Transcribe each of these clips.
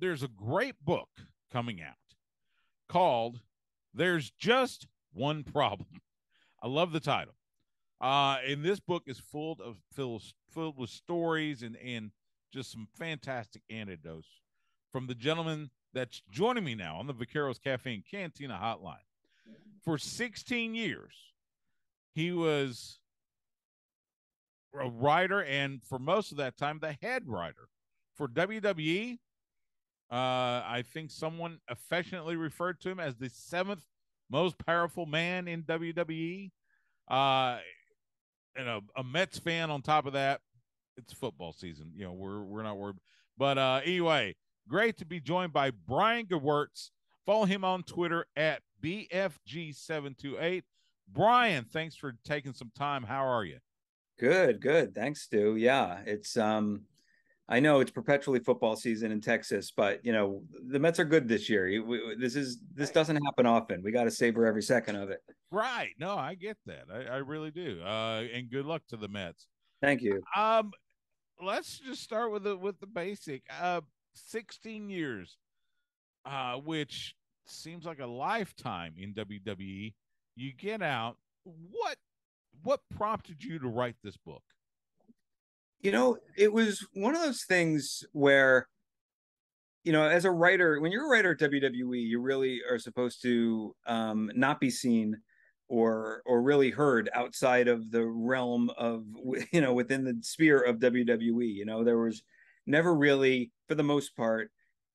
there's a great book coming out called There's Just One Problem. I love the title. And this book is filled with stories and just some fantastic anecdotes from the gentleman that's joining me now on the Vaqueros Cafe and Cantina hotline. For 16 years, he was a writer, and for most of that time, the head writer for WWE. I think someone affectionately referred to him as the seventh most powerful man in WWE. And a Mets fan on top of that. It's football season. We're not worried. But anyway, great to be joined by Brian Gewirtz. Follow him on Twitter at BFG728. Brian, thanks for taking some time. How are you? Good. Thanks, Stu. Yeah, it's I know it's perpetually football season in Texas, but the Mets are good this year. This doesn't happen often. We got to savor every second of it. Right. No, I get that. I really do. And good luck to the Mets. Thank you. Let's just start with the basic. 16 years, which seems like a lifetime in WWE. You get out. What prompted you to write this book? It was one of those things where, as a writer, when you're a writer at WWE, you really are supposed to not be seen or really heard outside of the realm of, within the sphere of WWE. There was never really, for the most part,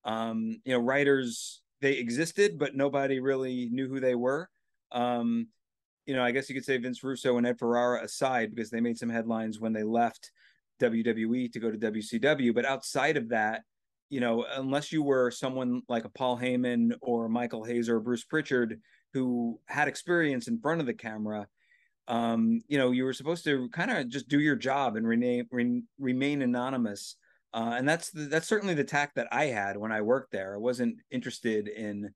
writers, they existed, but nobody really knew who they were. I guess you could say Vince Russo and Ed Ferrara aside, because they made some headlines when they left WWE to go to WCW. But outside of that, unless you were someone like a Paul Heyman or Michael Hayes or Bruce Pritchard who had experience in front of the camera, you were supposed to kind of just do your job and remain anonymous. And that's certainly the tack that I had when I worked there. I wasn't interested in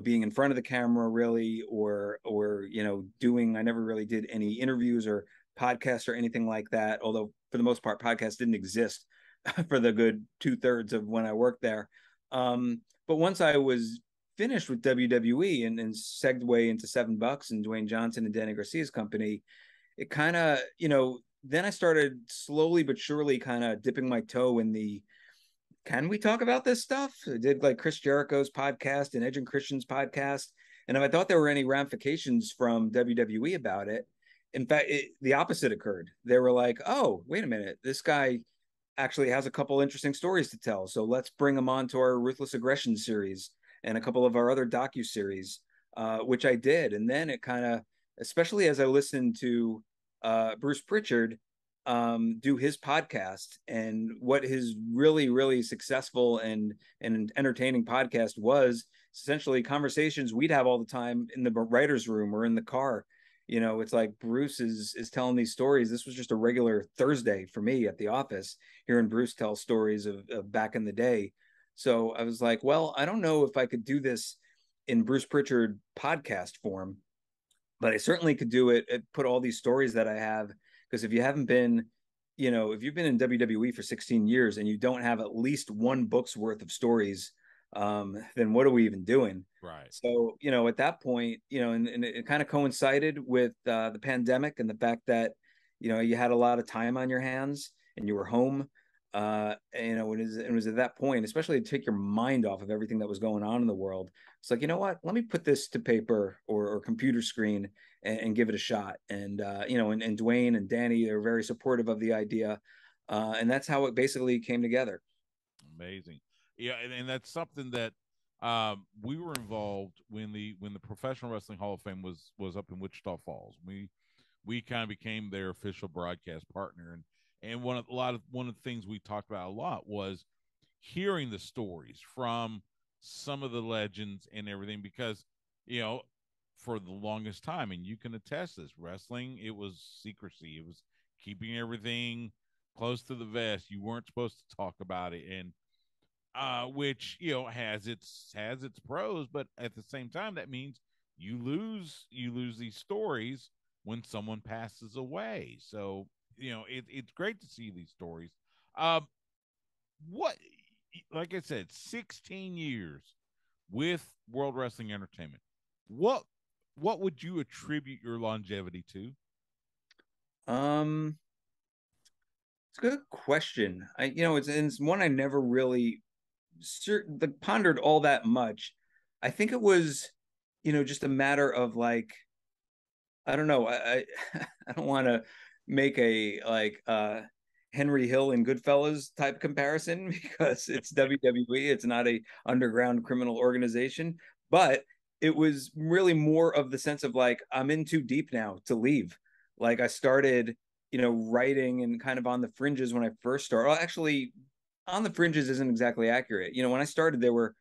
being in front of the camera really, or I never really did any interviews or podcasts or anything like that. Although for the most part, podcasts didn't exist for the good 2/3 of when I worked there. But once I was finished with WWE and segued into $7 and Dwayne Johnson and Danny Garcia's company, it kind of, then I started slowly but surely kind of dipping my toe in the, can we talk about this stuff? I did like Chris Jericho's podcast and Edge and Christian's podcast. And if I thought there were any ramifications from WWE about it, in fact, the opposite occurred. They were like, oh, wait a minute, this guy actually has a couple interesting stories to tell. So let's bring him on to our Ruthless Aggression series and a couple of our other docu-series, which I did. And then it kind of, especially as I listened to Bruce Pritchard do his podcast, and what his really, really successful and entertaining podcast was essentially conversations we'd have all the time in the writer's room or in the car. It's like Bruce is telling these stories. This was just a regular Thursday for me at the office, hearing Bruce tell stories of back in the day. So I was like, well, I don't know if I could do this in Bruce Pritchard podcast form, but I certainly could do it, put all these stories that I have. Because if you haven't been, if you've been in WWE for 16 years and you don't have at least one book's worth of stories, then what are we even doing? Right. So, at that point, and it kind of coincided with the pandemic and the fact that, you had a lot of time on your hands and you were home. It was at that point, especially to take your mind off of everything that was going on in the world. It's like, you know what, let me put this to paper or computer screen and give it a shot. And and Dwayne and Danny are very supportive of the idea. And that's how it basically came together. Amazing. Yeah. And that's something that we were involved when the Professional Wrestling Hall of Fame was up in Wichita Falls. We kind of became their official broadcast partner. And one of the things we talked about a lot was hearing the stories from some of the legends and everything, because for the longest time, and you can attest this, wrestling, it was secrecy. It was keeping everything close to the vest. You weren't supposed to talk about it, and which has its pros, but at the same time, that means you lose these stories when someone passes away. So it's great to see these stories. What like I said, 16 years with World Wrestling Entertainment. What what would you attribute your longevity to? Um, it's a good question. It's one I never really pondered all that much. I think it was, just a matter of like, I don't know. I don't want to make a like Henry Hill and Goodfellas type comparison because it's WWE. It's not a underground criminal organization, but it was really more of the sense of like I'm in too deep now to leave. Like I started, writing and kind of on the fringes when I first started. Well, actually, on the fringes isn't exactly accurate. When I started, there were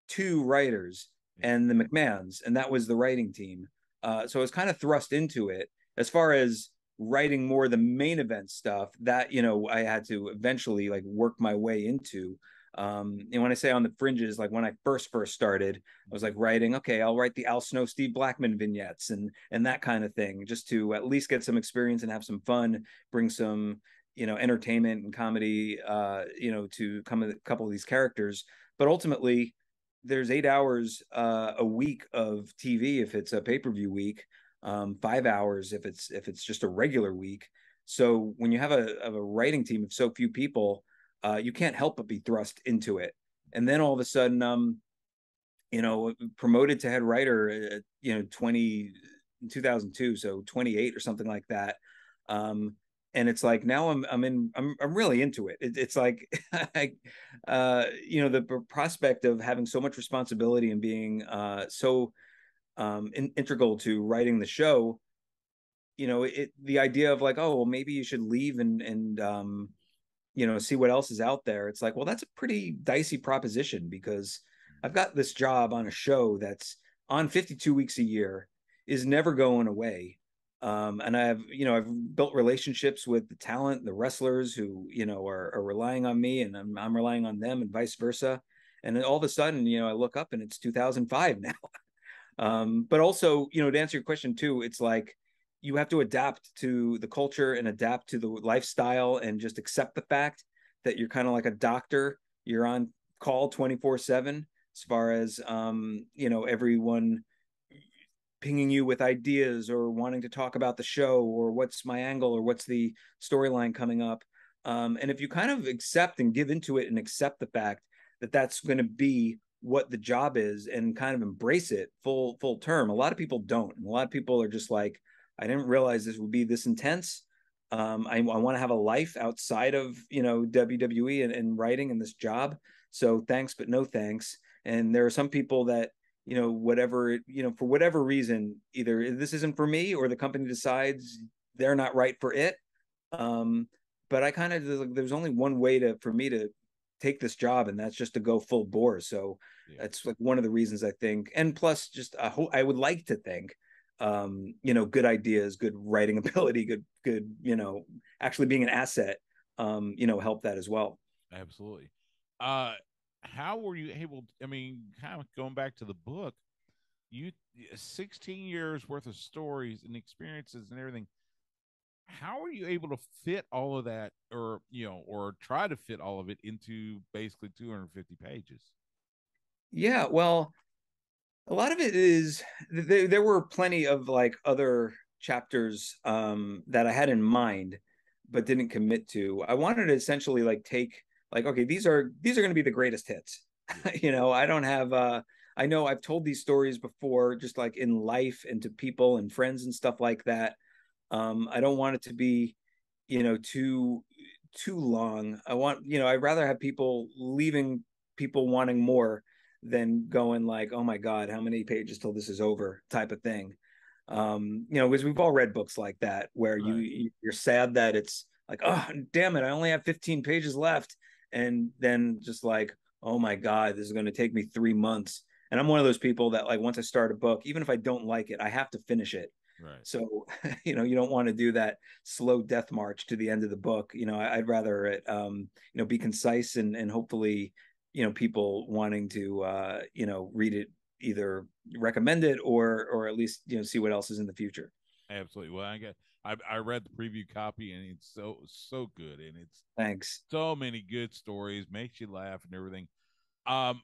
two writers and the McMahons, and that was the writing team. So I was kind of thrust into it. As far as writing more the main event stuff, that I had to eventually like work my way into. And when I say on the fringes, like when I first started, I was like writing, okay, I'll write the Al Snow, Steve Blackman vignettes and that kind of thing, just to at least get some experience and have some fun, bring some entertainment and comedy, to a couple of these characters. But ultimately, there's 8 hours a week of TV if it's a pay-per-view week, 5 hours if it's just a regular week. So when you have a writing team of so few people, you can't help but be thrust into it. And then all of a sudden, promoted to head writer, 2002, so 28 or something like that. And it's like now I'm really into it. It's like the prospect of having so much responsibility and being so integral to writing the show. The idea of like, oh well, maybe you should leave and see what else is out there. It's like, well, that's a pretty dicey proposition because I've got this job on a show that's on 52 weeks a year, is never going away. And I've built relationships with the talent, the wrestlers who, are relying on me, and I'm relying on them, and vice versa. And then all of a sudden, I look up and it's 2005 now. But also, to answer your question too, it's like you have to adapt to the culture and adapt to the lifestyle and just accept the fact that you're kind of like a doctor. You're on call 24/7 as far as, everyone pinging you with ideas or wanting to talk about the show or what's my angle or what's the storyline coming up. And if you kind of accept and give into it and accept the fact that that's going to be what the job is and kind of embrace it full term, a lot of people don't. And a lot of people are just like, I didn't realize this would be this intense. I want to have a life outside of WWE and writing and this job. So thanks, but no thanks. And there are some people that for whatever reason, either this isn't for me or the company decides they're not right for it. But I kind of, there's only one way for me to take this job, and that's just to go full bore. So that's like one of the reasons I think, and plus just I would like to think, good ideas, good writing ability, good, actually being an asset, help that as well. Absolutely. How were you able? I mean, kind of going back to the book, you 16 years worth of stories and experiences and everything. How are you able to fit all of that, or try to fit all of it into basically 250 pages? Yeah, well, a lot of it is there were plenty of like other chapters that I had in mind but didn't commit to. I wanted to essentially like take like, okay, these are going to be the greatest hits. I don't have I know I've told these stories before, just like in life and to people and friends and stuff like that. I don't want it to be, too long. I want, I'd rather have people leaving, people wanting more than going like, oh my God, how many pages till this is over type of thing. Because we've all read books like that where Right. you're sad that it's like, oh damn it, I only have 15 pages left. And then just like, oh my God, this is going to take me 3 months. And I'm one of those people that like once I start a book, even if I don't like it, I have to finish it. Right. So, you don't want to do that slow death march to the end of the book. I'd rather it, be concise and hopefully, people wanting to, read it, either recommend it or at least, see what else is in the future. Absolutely. Well, I read the preview copy, and it's so good, and it's Thanks. so many good stories, makes you laugh and everything. I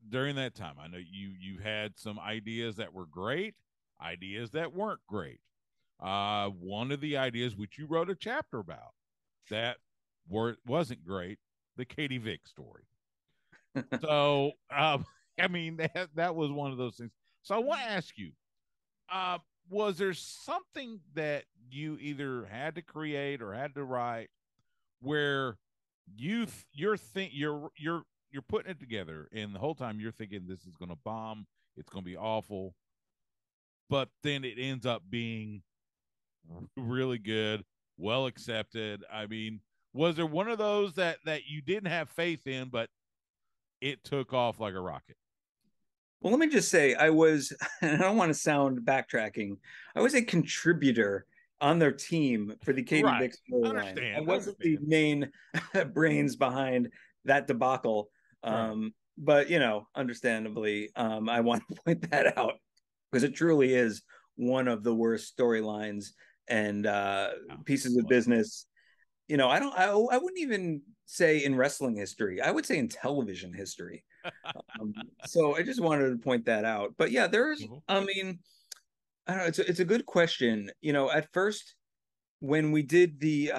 during that time, I know you had some ideas that were great, ideas that weren't great. One of the ideas which you wrote a chapter about that wasn't great, the Katie Vick story. So, I mean that was one of those things. So I want to ask you, uh, was there something that you either had to create or had to write where you're putting it together, and the whole time you're thinking this is going to bomb, it's going to be awful, but then it ends up being really good, well accepted? I mean, was there one of those that you didn't have faith in, but it took off like a rocket? Well, let me just say, I was, and I don't want to sound backtracking, I was a contributor on their team for the Katie Right. Vick storyline. I Understand. wasn't the Understand. main brains behind that debacle. Right. But, understandably, I want to point that out because it truly is one of the worst storylines and Oh, pieces of well, business. I wouldn't even say in wrestling history. I would say in television history. So I just wanted to point that out. But yeah, I mean, I don't know. It's a good question. At first, when we did the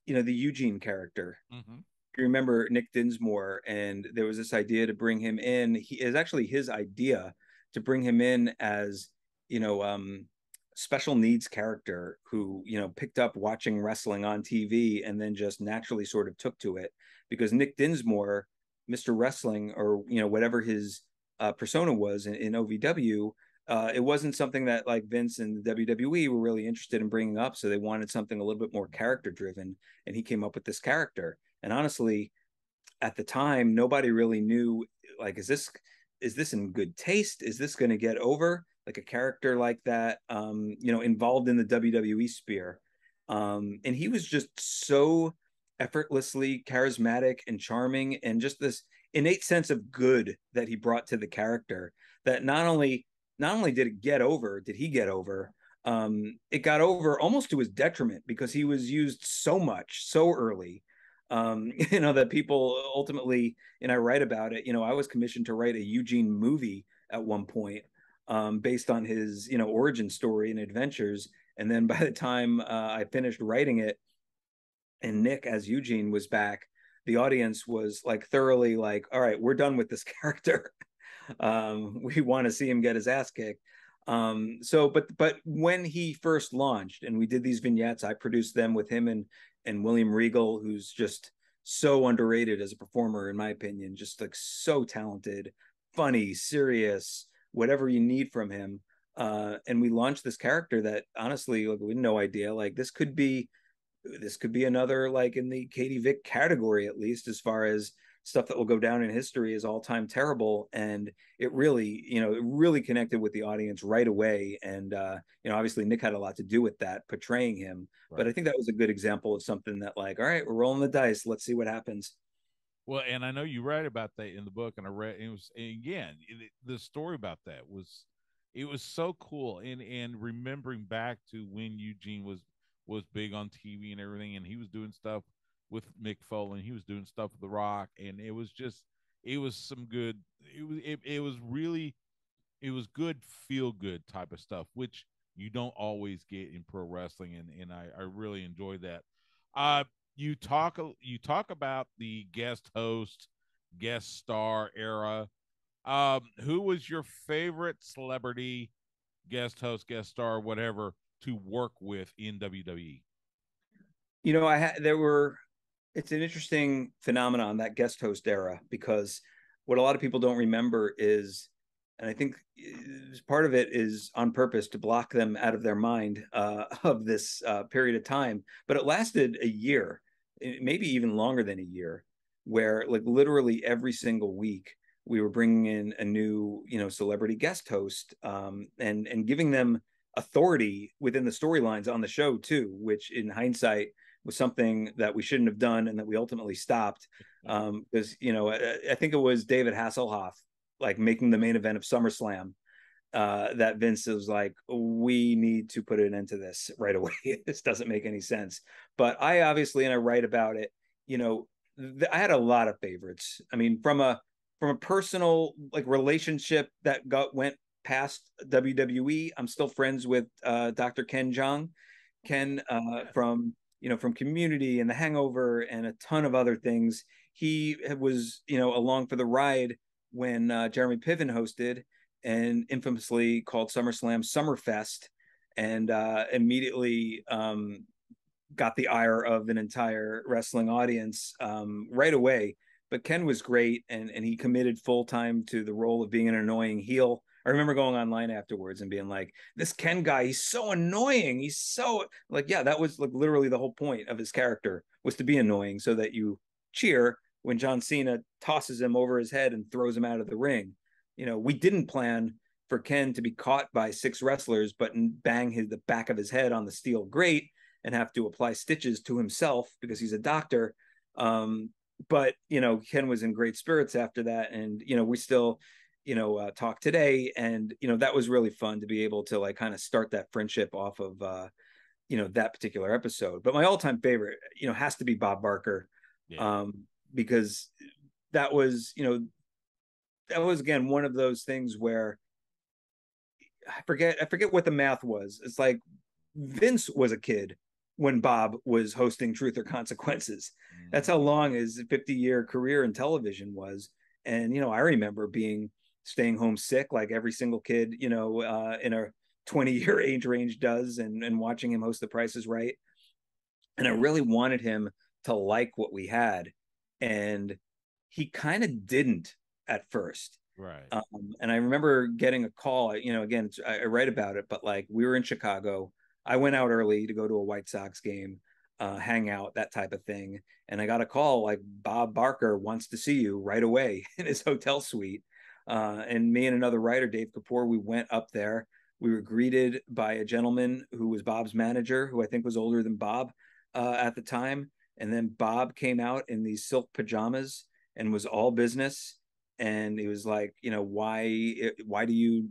Eugene character, mm-hmm. you remember Nick Dinsmore, and there was this idea to bring him in. He is actually his idea to bring him in as, you know, um, special needs character who, picked up watching wrestling on TV and then just naturally sort of took to it because Nick Dinsmore, Mr. Wrestling, or, whatever his persona was in OVW, it wasn't something that like Vince and the WWE were really interested in bringing up. So they wanted something a little bit more character driven. And he came up with this character. And honestly, at the time, nobody really knew, like, is this in good taste? Is this going to get over? Like a character like that, involved in the WWE sphere. And he was just so effortlessly charismatic and charming, and just this innate sense of good that he brought to the character. That not only did it get over, did he get over? It got over almost to his detriment because he was used so much so early, that people ultimately, and I write about it. I was commissioned to write a Eugene movie at one point, based on his, origin story and adventures. And then by the time I finished writing it, and Nick as Eugene was back, the audience was like thoroughly like, all right, we're done with this character. We want to see him get his ass kicked. But when he first launched and we did these vignettes, I produced them with him and William Regal, who's just so underrated as a performer, in my opinion, just like so talented, funny, serious, whatever you need from him. And we launched this character that honestly, like, we had no idea. Like this could be another, like, in the Katie Vick category, at least as far as stuff that will go down in history as all time terrible. And it really connected with the audience right away. And obviously Nick had a lot to do with that, portraying him. But Right. I think that was a good example of something that, like, all right, we're rolling the dice, let's see what happens. Well, and I know you write about that in the book, and I read it was again the story about that was it was so cool, and remembering back to when Eugene was big on TV and everything, and he was doing stuff with Mick Foley, and he was doing stuff with The Rock, and it was some good it was really it was good feel good type of stuff, which you don't always get in pro wrestling, and I really enjoyed that. Uh, you talk about the guest host, guest star era. Who was your favorite celebrity, guest host, guest star, whatever, to work with in WWE? There were it's an interesting phenomenon, that guest host era, because what a lot of people don't remember is, and I think part of it is on purpose to block them out of their mind, of this period of time, but it lasted a year, maybe even longer than a year, where like literally every single week we were bringing in a new, celebrity guest host, and giving them authority within the storylines on the show too, which in hindsight was something that we shouldn't have done and that we ultimately stopped. Because I think it was David Hasselhoff like making the main event of SummerSlam, that Vince was like, we need to put an end to this right away. This doesn't make any sense. But I obviously, and I write about it, you know, I had a lot of favorites. I mean, from a personal like relationship that went past WWE, I'm still friends with Dr. Ken Jeong. Ken Yeah. from from Community and The Hangover and a ton of other things. He was along for the ride when Jeremy Piven hosted and infamously called SummerSlam Summerfest, and immediately got the ire of an entire wrestling audience right away. But Ken was great, and he committed full time to the role of being an annoying heel. I remember going online afterwards and being like, "This Ken guy, he's so annoying. He's so like, yeah, that was like literally the whole point of his character was to be annoying, so that you cheer when John Cena tosses him over his head and throws him out of the ring. We didn't plan for Ken to be caught by six wrestlers, but bang the back of his head on the steel grate and have to apply stitches to himself because he's a doctor. But Ken was in great spirits after that, and we still talk today, and that was really fun to be able to like kind of start that friendship off of that particular episode. But my all-time favorite has to be Bob Barker, Yeah. because that was again one of those things where I forget what the math was. It's like Vince was a kid when Bob was hosting Truth or Consequences. That's Mm-hmm. how long his 50-year career in television was. And I remember staying home sick like every single kid in a 20-year age range does, and watching him host The Price is Right. And I really wanted him to like what we had, and he kind of didn't at first. Right. And I remember getting a call. Again, I write about it, but like we were in Chicago. I went out early to go to a White Sox game, hang out, that type of thing. And I got a call like Bob Barker wants to see you right away in his hotel suite. And me and another writer, Dave Kapoor, we went up there. We were greeted by a gentleman who was Bob's manager, who I think was older than Bob at the time. And then Bob came out in these silk pajamas and was all business. And he was like, why do you,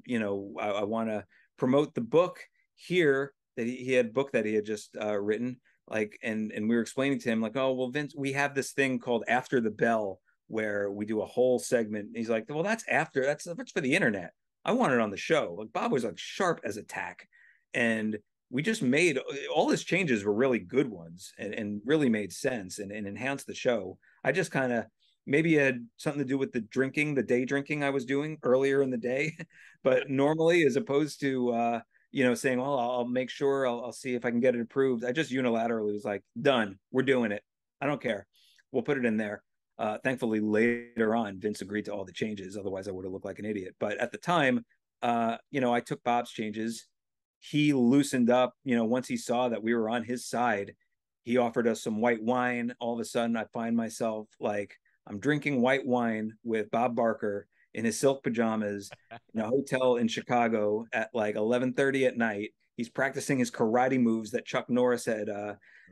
I want to promote the book here, that he had a book that he had just written. Like, and we were explaining to him like, oh, well, Vince, we have this thing called After the Bell where we do a whole segment. And he's like, well, that's for the internet. I want it on the show. Like Bob was like sharp as a tack. And we just made all his changes were really good ones, and really made sense, and enhanced the show. I just kind of, maybe it had something to do with the day drinking I was doing earlier in the day. But normally, as opposed to saying, well, I'll make sure, I'll see if I can get it approved, I just unilaterally was like, done, we're doing it. I don't care. We'll put it in there. Thankfully, later on, Vince agreed to all the changes. Otherwise, I would have looked like an idiot. But at the time, I took Bob's changes. He loosened up, once he saw that we were on his side. He offered us some white wine. All of a sudden, I find myself like I'm drinking white wine with Bob Barker in his silk pajamas in a hotel in Chicago at like 11:30 at night. He's practicing his karate moves that Chuck Norris had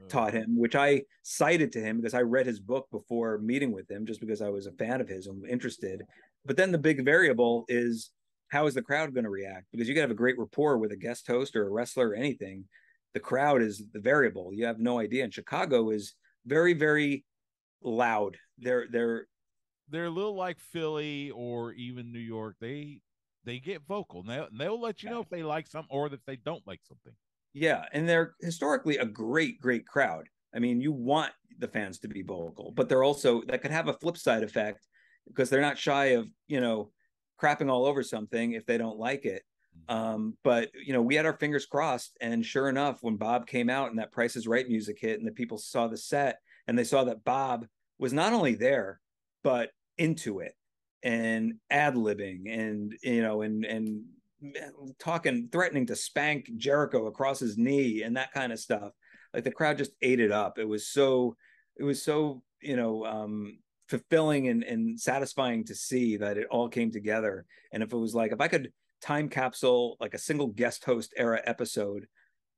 Oh. taught him, which I cited to him because I read his book before meeting with him, just because I was a fan of his, I'm interested. But then the big variable is, how is the crowd going to react? Because you got to have a great rapport with a guest host or a wrestler or anything. The crowd is the variable. You have no idea. And Chicago is very, very loud. They're a little like Philly or even New York. They get vocal. And they'll let you know if they like something or if they don't like something. Yeah, and they're historically a great, great crowd. I mean, you want the fans to be vocal, but they're also, that could have a flip side effect because they're not shy of, crapping all over something if they don't like it. Mm-hmm. But we had our fingers crossed, and sure enough, when Bob came out and that Price is Right music hit, and the people saw the set and they saw that Bob was not only there but into it and ad libbing, and and talking, threatening to spank Jericho across his knee and that kind of stuff. Like the crowd just ate it up. It was so fulfilling and satisfying to see that it all came together. And if it was like, if I could time capsule like a single guest host era episode,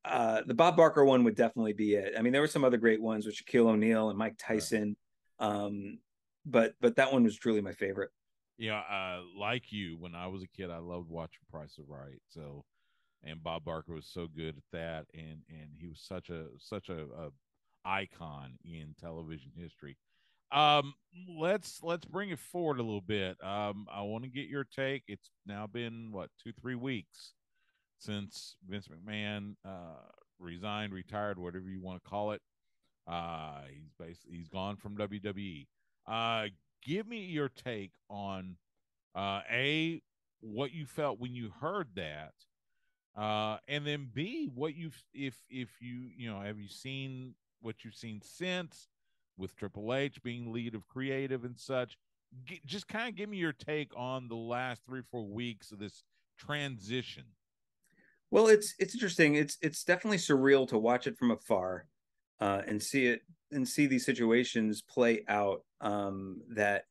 the Bob Barker one would definitely be it. I mean, there were some other great ones with Shaquille O'Neal and Mike Right. Tyson, but that one was truly my favorite. Yeah, like you, when I was a kid, I loved watching Price is Right. So, and Bob Barker was so good at that, and he was such a icon in television history. Um, let's bring it forward a little bit. I want to get your take. It's now been what 2 3 weeks since Vince McMahon resigned, retired, whatever you want to call it. He's gone from WWE. Give me your take on a what you felt when you heard that, and then B what you've if you know have you seen what you've seen since with Triple H being lead of creative and such. Just kind of give me your take on the last 3 4 weeks of this transition. Well, it's interesting. It's definitely surreal to watch it from afar, and see it and see these situations play out. That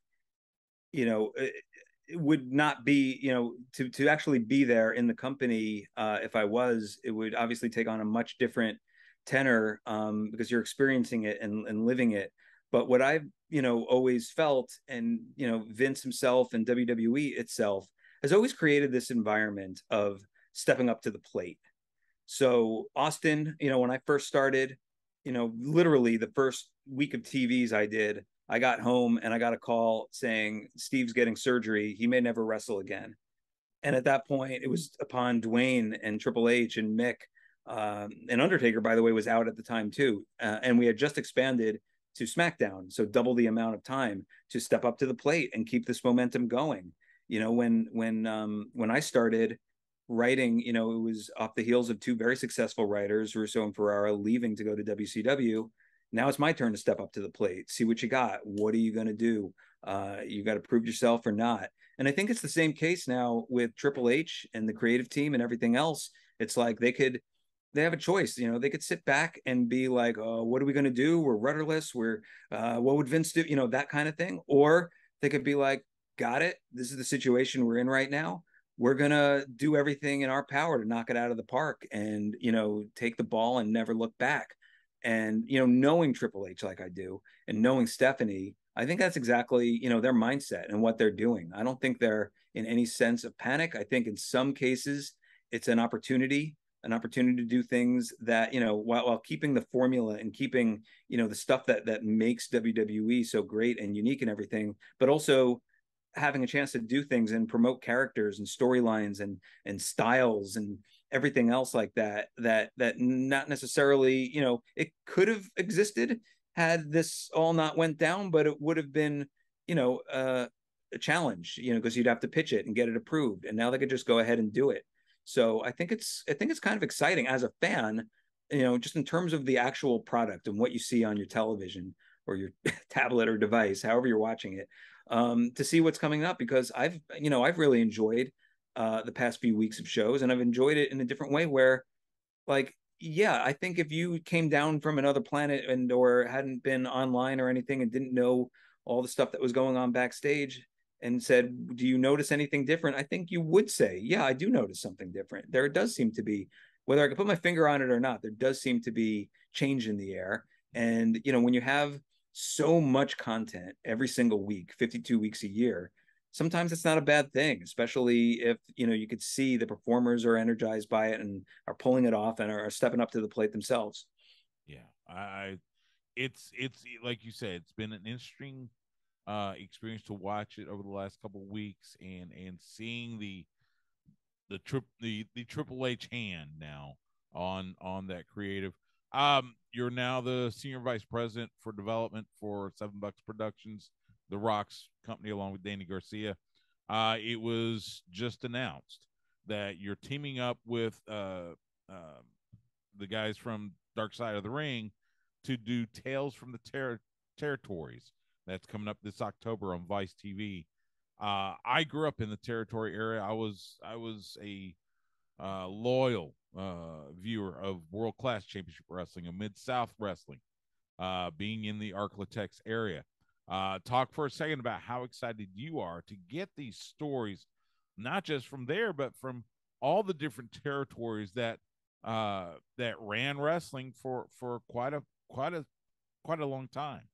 it would not be, to actually be there in the company. If I was, it would obviously take on a much different tenor, because you're experiencing it and living it. But what I've, always felt, and, Vince himself and WWE itself has always created this environment of stepping up to the plate. So Austin, when I first started, literally the first week of TVs I did, I got home and I got a call saying Steve's getting surgery. He may never wrestle again. And at that point, it was upon Dwayne and Triple H and Mick. And Undertaker, by the way, was out at the time too. And we had just expanded to SmackDown, so double the amount of time to step up to the plate and keep this momentum going. When I started writing, it was off the heels of two very successful writers, Russo and Ferrara, leaving to go to WCW. Now it's my turn to step up to the plate, see what you got. What are you going to do? You got to prove yourself or not. And I think it's the same case now with Triple H and the creative team and everything else. It's like they have a choice. They could sit back and be like, "Oh, what are we going to do? We're rudderless. What would Vince do?" That kind of thing. Or they could be like, "Got it. This is the situation we're in right now. We're gonna do everything in our power to knock it out of the park, and take the ball and never look back." And knowing Triple H like I do, and knowing Stephanie, I think that's exactly their mindset and what they're doing. I don't think they're in any sense of panic. I think in some cases it's an opportunity to do things that, while keeping the formula and keeping the stuff that makes WWE so great and unique and everything, but also having a chance to do things and promote characters and storylines and styles and everything else like that not necessarily, it could have existed had this all not went down, but it would have been, a challenge, because you'd have to pitch it and get it approved, and now they could just go ahead and do it. So I think it's kind of exciting as a fan, just in terms of the actual product and what you see on your television or your tablet or device, however you're watching it, to see what's coming up, because I've really enjoyed the past few weeks of shows, and I've enjoyed it in a different way where, like, yeah, I think if you came down from another planet and or hadn't been online or anything and didn't know all the stuff that was going on backstage and said, "Do you notice anything different?" I think you would say, "Yeah, I do notice something different." There does seem to be, whether I can put my finger on it or not, there does seem to be change in the air. And when you have so much content every single week, 52 weeks a year, sometimes it's not a bad thing, especially if you could see the performers are energized by it and are pulling it off and are stepping up to the plate themselves. Yeah, it's like you said, it's been an interesting experience to watch it over the last couple of weeks, and seeing the Triple H hand now on that creative. You're now the senior vice president for development for Seven Bucks Productions, the Rock's company, along with Danny Garcia. It was just announced that you're teaming up with the guys from Dark Side of the Ring to do Tales from the Territories. That's coming up this October on Vice TV. I grew up in the territory area. I was a loyal viewer of World Class Championship Wrestling and Mid South Wrestling, being in the Arklatex area. Talk for a second about how excited you are to get these stories, not just from there, but from all the different territories that ran wrestling for quite a long time.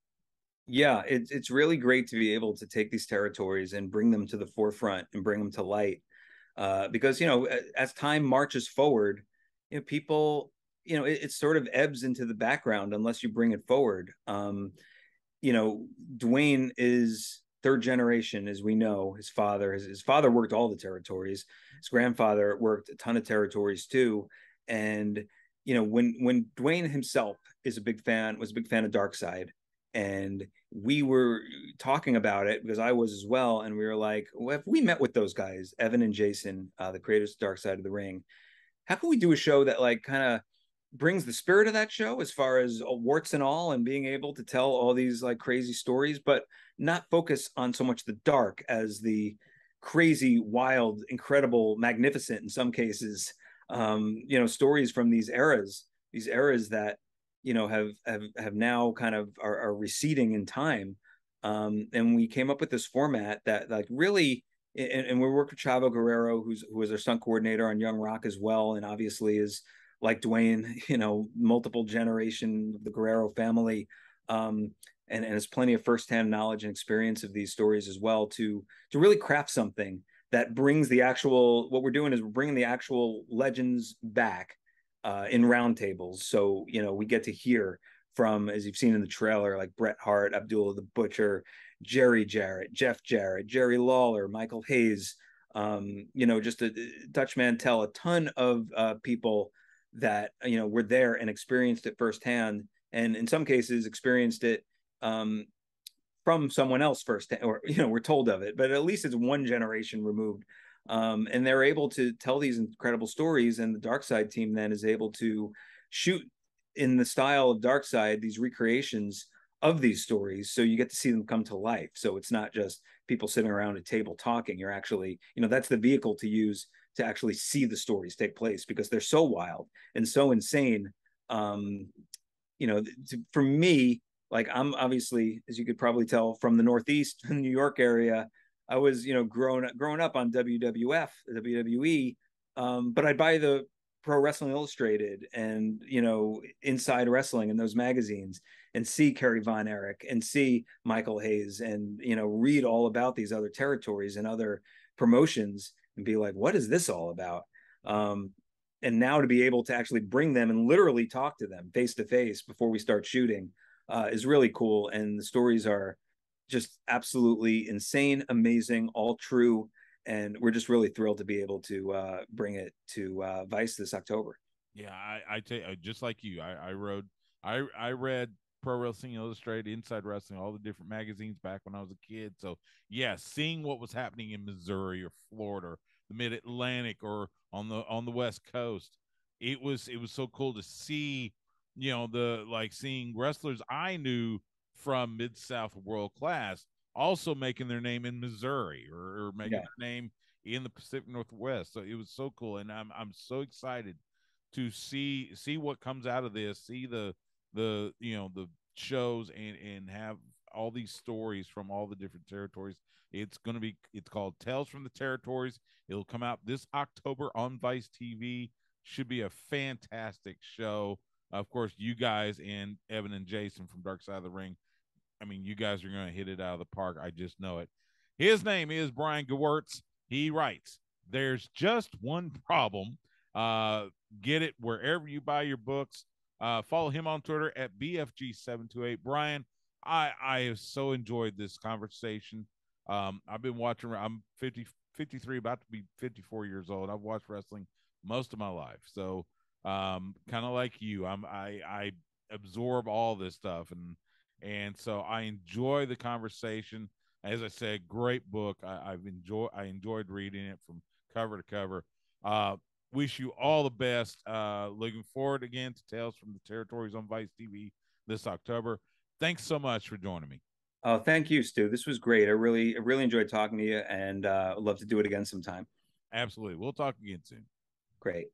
Yeah, it's really great to be able to take these territories and bring them to the forefront and bring them to light. Because as time marches forward, people, it sort of ebbs into the background unless you bring it forward. Dwayne is third generation, as we know. His father worked all the territories. His grandfather worked a ton of territories too. And when Dwayne himself was a big fan of Darkseid, and we were talking about it because I was as well, and we were like, well, if we met with those guys, Evan and Jason, the creators of Dark Side of the Ring, how can we do a show that like kind of brings the spirit of that show as far as warts and all, and being able to tell all these like crazy stories, but not focus on so much the dark as the crazy, wild, incredible, magnificent in some cases, stories from these eras that have now kind of are receding in time. And we came up with this format that like really, and we worked with Chavo Guerrero, who was our stunt coordinator on Young Rock as well, and obviously is like Dwayne, multiple generation of the Guerrero family, and has plenty of firsthand knowledge and experience of these stories as well to really craft something that brings the actual. What we're doing is we're bringing the actual legends back in roundtables. So we get to hear from, as you've seen in the trailer, like Bret Hart, Abdullah the Butcher, Jerry Jarrett, Jeff Jarrett, Jerry Lawler, Michael Hayes, just a Dutch Mantel, a ton of people that were there and experienced it firsthand, and in some cases experienced it from someone else first, or we're told of it, but at least it's one generation removed. And they're able to tell these incredible stories, and the Darkseid team then is able to shoot in the style of Darkseid these recreations of these stories, so you get to see them come to life. So it's not just people sitting around a table talking. You're actually, that's the vehicle to use to actually see the stories take place, because they're so wild and so insane. For me, like, I'm obviously, as you could probably tell, from the Northeast New York area. I was, growing up on WWF, WWE, but I'd buy the Pro Wrestling Illustrated and Inside Wrestling and those magazines, and see Kerry Von Erich and see Michael Hayes, and read all about these other territories and other promotions, and be like, what is this all about? And now to be able to actually bring them and literally talk to them face to face before we start shooting is really cool. And the stories are just absolutely insane, amazing, all true. And we're just really thrilled to be able to bring it to Vice this October. Yeah, I tell you, just like you, I read Pro Wrestling Illustrated, Inside Wrestling, all the different magazines back when I was a kid. So yeah, seeing what was happening in Missouri or Florida, the Mid Atlantic, or on the West Coast, it was so cool to see, the like seeing wrestlers I knew from Mid South World Class also making their name in Missouri, or making Yeah. their name in the Pacific Northwest. So it was so cool, and I'm so excited to see what comes out of this, see the shows, and have all these stories from all the different territories. It's called Tales from the Territories. It'll come out this October on Vice TV. Should be a fantastic show. Of course, you guys and Evan and Jason from Dark Side of the Ring, I mean, you guys are going to hit it out of the park. I just know it. His name is Brian Gewirtz. He writes, "There's just one problem. Uh, get it wherever you buy your books. Follow him on Twitter at BFG728. Brian, I have so enjoyed this conversation. I've been watching, I'm 53, about to be 54 years old. I've watched wrestling most of my life. So, kind of like you, I absorb all this stuff, and so I enjoy the conversation. As I said, great book. I enjoyed reading it from cover to cover. Uh, wish you all the best. Looking forward again to Tales from the Territories on Vice TV this October. Thanks so much for joining me. Oh, thank you, Stu. This was great. I really enjoyed talking to you, and I'd love to do it again sometime. Absolutely. We'll talk again soon. Great.